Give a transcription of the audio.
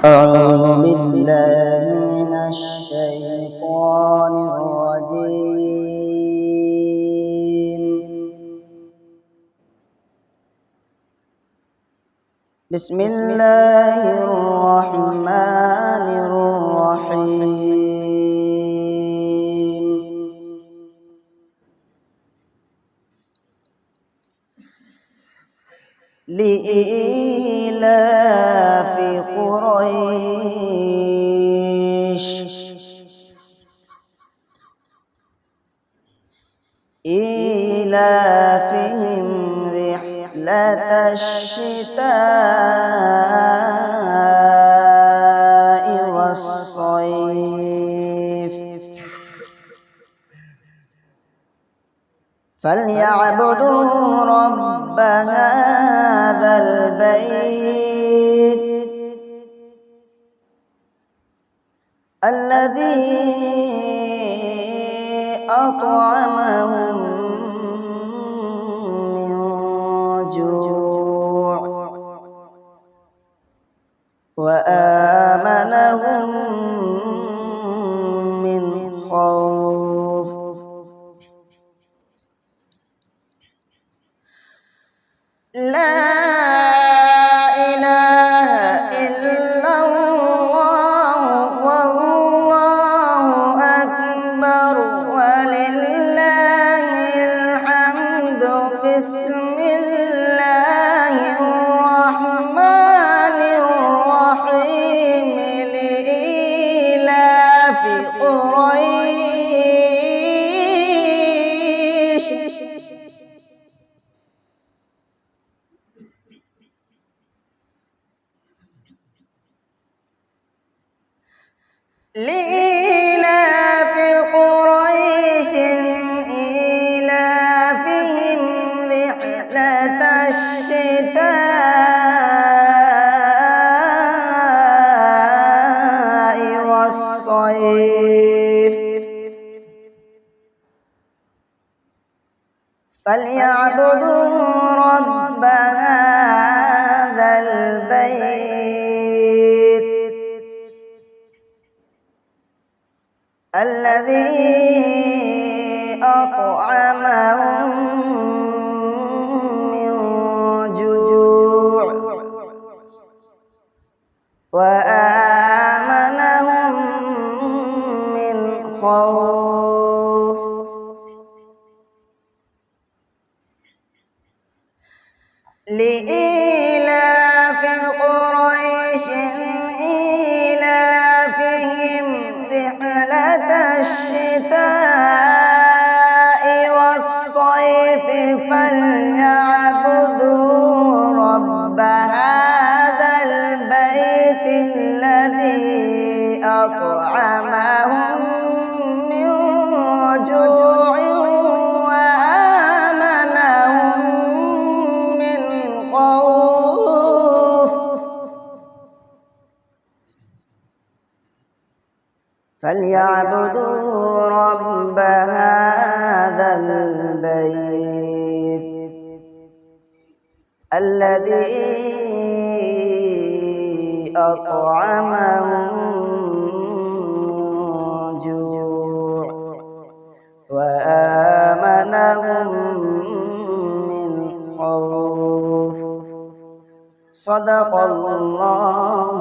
أعوذ بالله من الشيطان الرجيم. بسم الله الرحمن الرحيم. لإيلاف قريش إيلافهم رحلة الشتاء والصيف فليعبدوا رب هذا البيت الذي أطعمهم من جوع وآمنهم من خوف. لا إله إلا الله والله أكبر ولله الحمد. بسم الله الرحمن الرحيم. لإيلاف قريش لإيلاف قريش إيلافهم رحلة الشتاء والصيف فليعبدوا رب هذا البيت الذي أطعمهم من جوع وآمنهم من خوف. لإيلاف قريش إيلافهم رحلة الشتاء والصيف فليعبدوا رب هذا البيت الذي أطعمهم من جوع وآمنهم من خوف. فليعبدوا رب هذا البيت الذي أطعمهم من جوع وآمنهم من خوف. صدق الله